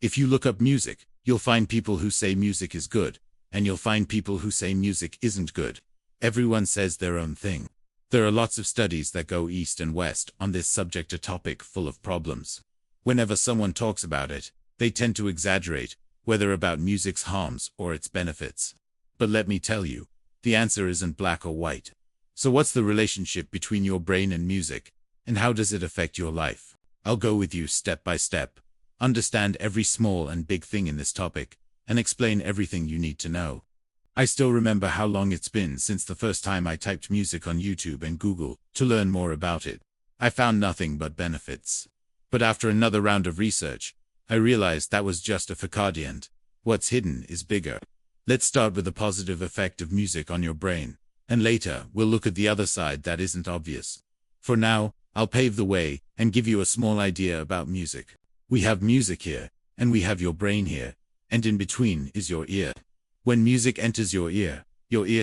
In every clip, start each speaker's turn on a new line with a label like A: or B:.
A: If you look up music, you'll find people who say music is good, and you'll find people who say music isn't good. Everyone says their own thing. There are lots of studies that go east and west on this subject, a topic full of problems. Whenever someone talks about it, they tend to exaggerate, whether about music's harms or its benefits. But let me tell you, the answer isn't black or white. So what's the relationship between your brain and music, and how does it affect your life? I'll go with you step by step, understand every small and big thing in this topic, and explain everything you need to know. I still remember how long it's been since the first time I typed music on YouTube and Google to learn more about it. I found nothing but benefits. But after another round of research, I realized that was just a facade, and what's hidden is bigger. Let's start with the positive effect of music on your brain, and later we'll look at the other side that isn't obvious. For now, I'll pave the way and give you a small idea about music. We have music here, and we have your brain here, and in between is your ear. When music enters your ear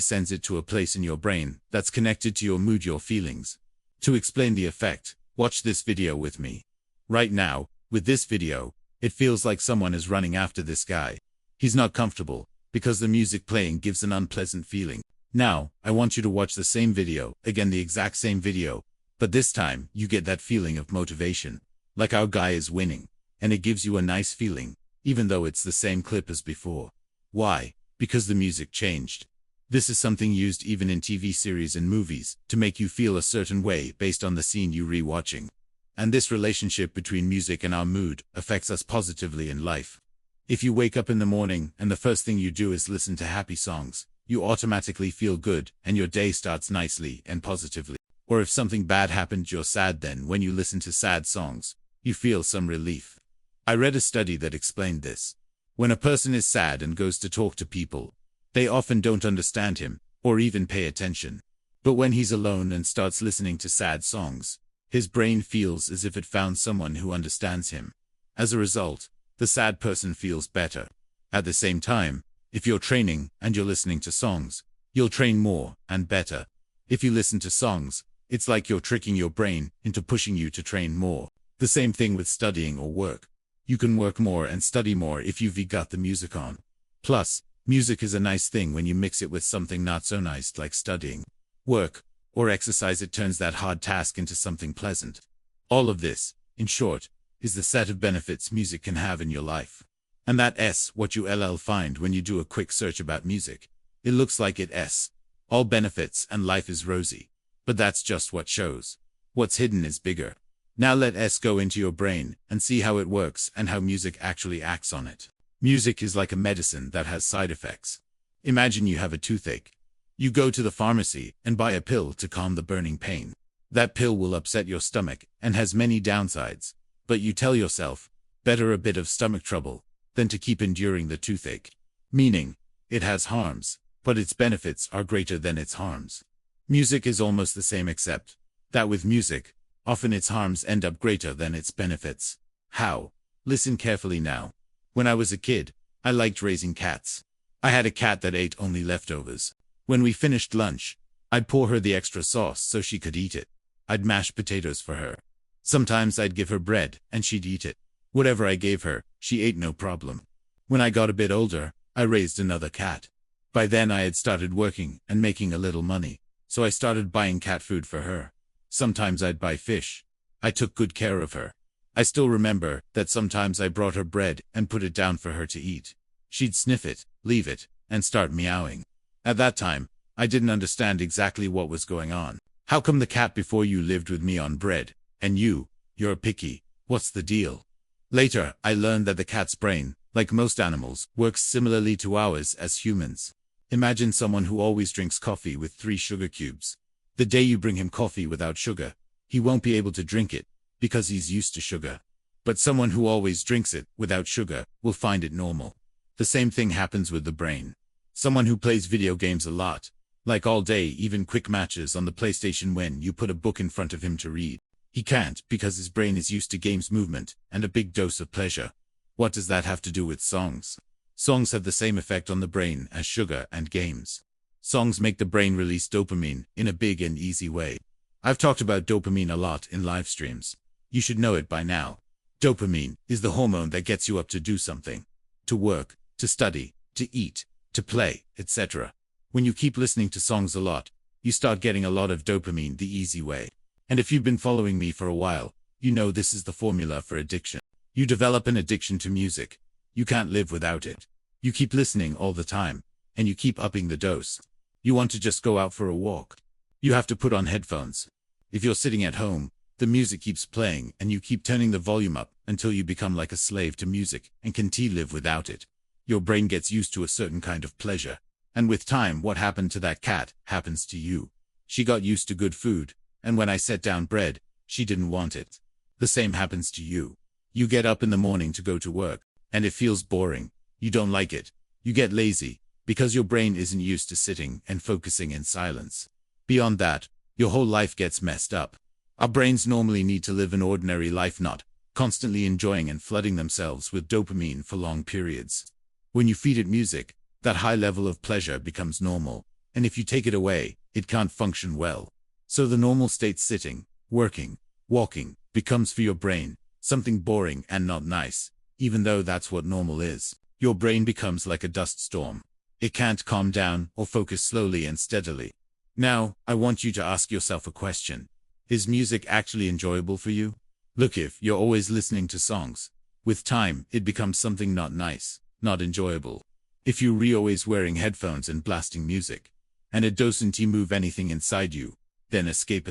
A: sends it to a place in your brain that's connected to your mood, your feelings. To explain the effect, watch this video with me. Right now, with this video, it feels like someone is running after this guy. He's not comfortable, because the music playing gives an unpleasant feeling. Now, I want you to watch the same video, again the exact same video, but this time, you get that feeling of motivation. Like our guy is winning, and it gives you a nice feeling, even though it's the same clip as before. Why? Because the music changed. This is something used even in TV series and movies, to make you feel a certain way based on the scene you're re-watching. And this relationship between music and our mood affects us positively in life. If you wake up in the morning and the first thing you do is listen to happy songs, you automatically feel good and your day starts nicely and positively. Or if something bad happened, you're sad, then when you listen to sad songs, you feel some relief. I read a study that explained this. When a person is sad and goes to talk to people, they often don't understand him, or even pay attention. But when he's alone and starts listening to sad songs, his brain feels as if it found someone who understands him. As a result, the sad person feels better. At the same time, if you're training and you're listening to songs, you'll train more and better. If you listen to songs, it's like you're tricking your brain into pushing you to train more. The same thing with studying or work. You can work more and study more if you've got the music on. Plus, music is a nice thing when you mix it with something not so nice like studying, work, or exercise. It turns that hard task into something pleasant. All of this, in short, is the set of benefits music can have in your life. And that's what you'll find when you do a quick search about music. It looks like it's all benefits and life is rosy. But that's just what shows. What's hidden is bigger. Now let us go into your brain and see how it works and how music actually acts on it. Music is like a medicine that has side effects. Imagine you have a toothache. You go to the pharmacy and buy a pill to calm the burning pain. That pill will upset your stomach and has many downsides, but you tell yourself, better a bit of stomach trouble than to keep enduring the toothache. Meaning, it has harms, but its benefits are greater than its harms. Music is almost the same, except that with music, often its harms end up greater than its benefits. How? Listen carefully now. When I was a kid, I liked raising cats. I had a cat that ate only leftovers. When we finished lunch, I'd pour her the extra sauce so she could eat it. I'd mash potatoes for her. Sometimes I'd give her bread, and she'd eat it. Whatever I gave her, she ate no problem. When I got a bit older, I raised another cat. By then I had started working and making a little money, so I started buying cat food for her. Sometimes I'd buy fish. I took good care of her. I still remember that sometimes I brought her bread and put it down for her to eat. She'd sniff it, leave it, and start meowing. At that time, I didn't understand exactly what was going on. How come the cat before you lived with me on bread, and you're picky? What's the deal? Later, I learned that the cat's brain, like most animals, works similarly to ours as humans. Imagine someone who always drinks coffee with 3 sugar cubes. The day you bring him coffee without sugar, he won't be able to drink it, because he's used to sugar. But someone who always drinks it without sugar will find it normal. The same thing happens with the brain. Someone who plays video games a lot, like all day, even quick matches on the PlayStation, when you put a book in front of him to read, he can't because his brain is used to games, movement, and a big dose of pleasure. What does that have to do with songs? Songs have the same effect on the brain as sugar and games. Songs make the brain release dopamine in a big and easy way. I've talked about dopamine a lot in live streams. You should know it by now. Dopamine is the hormone that gets you up to do something, to work, to study, to eat, to play, etc. When you keep listening to songs a lot, you start getting a lot of dopamine the easy way. And if you've been following me for a while, you know this is the formula for addiction. You develop an addiction to music. You can't live without it. You keep listening all the time, and you keep upping the dose. You want to just go out for a walk. You have to put on headphones. If you're sitting at home, the music keeps playing and you keep turning the volume up until you become like a slave to music and can't live without it. Your brain gets used to a certain kind of pleasure. And with time, what happened to that cat happens to you. She got used to good food, and when I set down bread, she didn't want it. The same happens to you. You get up in the morning to go to work, and it feels boring. You don't like it. You get lazy, because your brain isn't used to sitting and focusing in silence. Beyond that, your whole life gets messed up. Our brains normally need to live an ordinary life, not constantly enjoying and flooding themselves with dopamine for long periods. When you feed it music, that high level of pleasure becomes normal, and if you take it away, it can't function well. So the normal state, sitting, working, walking, becomes for your brain something boring and not nice, even though that's what normal is. Your brain becomes like a dust storm. It can't calm down or focus slowly and steadily. Now, I want you to ask yourself a question. Is music actually enjoyable for you? Look, if you're always listening to songs, with time, it becomes something not nice, not enjoyable. If you're always wearing headphones and blasting music, and it doesn't move anything inside you, then escape.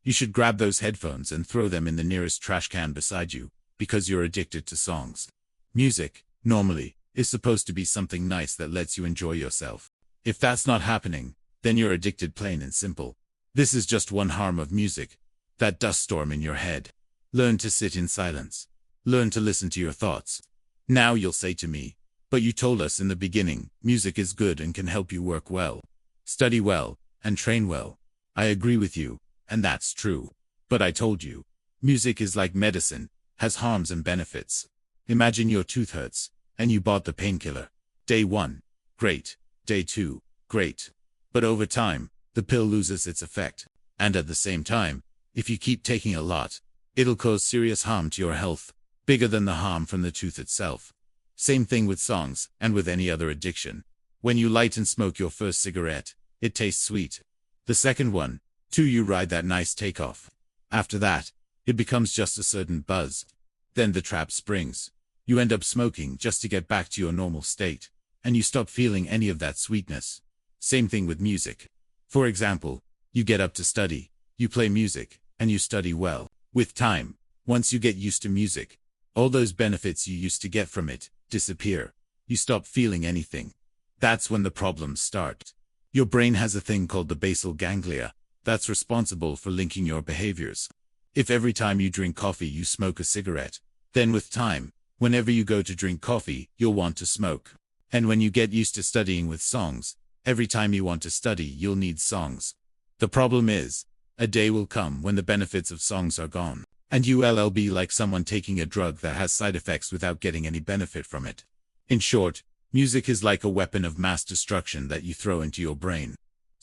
A: You should grab those headphones and throw them in the nearest trash can beside you, because you're addicted to songs. Music, normally, is supposed to be something nice that lets you enjoy yourself. If that's not happening, then you're addicted, plain and simple. This is just one harm of music, that dust storm in your head. Learn to sit in silence. Learn to listen to your thoughts. Now you'll say to me, but you told us in the beginning, music is good and can help you work well, study well, and train well. I agree with you, and that's true. But I told you, music is like medicine, has harms and benefits. Imagine your tooth hurts, and you bought the painkiller. Day 1, great. Day 2, great. But over time, the pill loses its effect. And at the same time, if you keep taking a lot, it'll cause serious harm to your health, bigger than the harm from the tooth itself. Same thing with songs, and with any other addiction. When you light and smoke your first cigarette, it tastes sweet. The second one, too, you ride that nice takeoff. After that, it becomes just a certain buzz. Then the trap springs. You end up smoking just to get back to your normal state, and you stop feeling any of that sweetness. Same thing with music. For example, you get up to study, you play music, and you study well. With time, once you get used to music, all those benefits you used to get from it disappear. You stop feeling anything. That's when the problems start. Your brain has a thing called the basal ganglia that's responsible for linking your behaviors. If every time you drink coffee you smoke a cigarette, then with time, whenever you go to drink coffee, you'll want to smoke. And when you get used to studying with songs, every time you want to study, you'll need songs. The problem is, a day will come when the benefits of songs are gone, and you'll be like someone taking a drug that has side effects without getting any benefit from it. In short, music is like a weapon of mass destruction that you throw into your brain.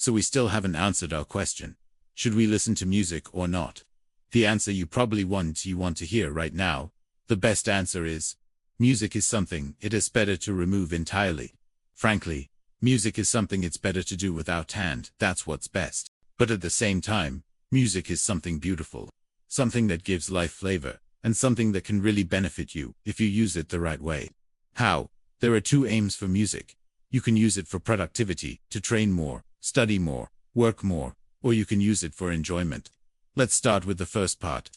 A: So we still haven't answered our question. Should we listen to music or not? The answer you probably want to hear right now. The best answer is, music is something it is better to remove entirely. Frankly, music is something it's better to do without, and that's what's best. But at the same time, music is something beautiful, something that gives life flavor, and something that can really benefit you if you use it the right way. How? There are two aims for music. You can use it for productivity, to train more, study more, work more, or you can use it for enjoyment. Let's start with the first part.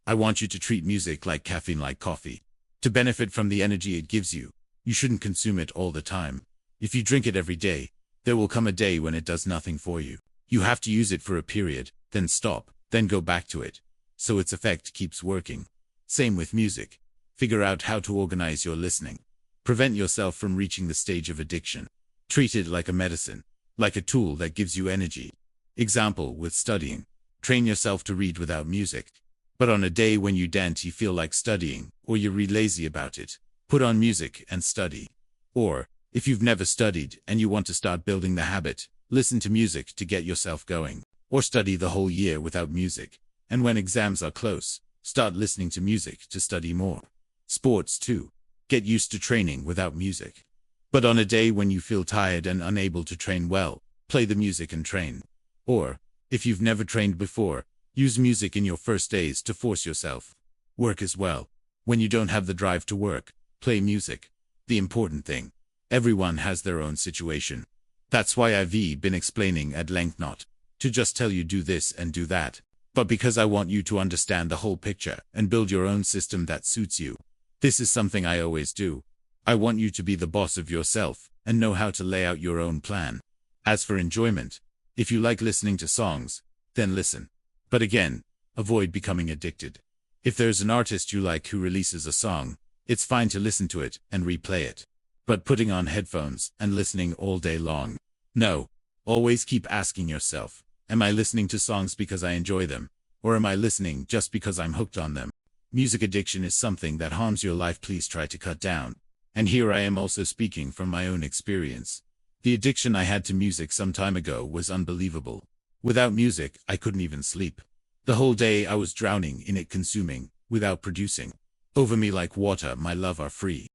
A: I want you to treat music like caffeine, like coffee. To benefit from the energy it gives you, you shouldn't consume it all the time. If you drink it every day, there will come a day when it does nothing for you. You have to use it for a period, then stop, then go back to it, so its effect keeps working. Same with music. Figure out how to organize your listening. Prevent yourself from reaching the stage of addiction. Treat it like a medicine, like a tool that gives you energy. Example, with studying. Train yourself to read without music. But on a day when you feel like studying, or you're really lazy about it, put on music and study. Or, if you've never studied and you want to start building the habit, listen to music to get yourself going. Or study the whole year without music. And when exams are close, Start listening to music to study more. Sports too. Get used to training without music. But on a day when you feel tired and unable to train well, play the music and train. Or, if you've never trained before, use music in your first days to force yourself. Work as well. When you don't have the drive to work, play music. The important thing. Everyone has their own situation. That's why I've been explaining at length, not to just tell you do this and do that, but because I want you to understand the whole picture and build your own system that suits you. This is something I always do. I want you to be the boss of yourself and know how to lay out your own plan. As for enjoyment, if you like listening to songs, then listen. But again, avoid becoming addicted. If there's an artist you like who releases a song, it's fine to listen to it and replay it. But putting on headphones and listening all day long, no. Always keep asking yourself, am I listening to songs because I enjoy them? Or am I listening just because I'm hooked on them? Music addiction is something that harms your life. Please try to cut down. And here I am also speaking from my own experience. The addiction I had to music some time ago was unbelievable. Without music, I couldn't even sleep. The whole day I was drowning in it, consuming, without producing. Over me like water, my love are free.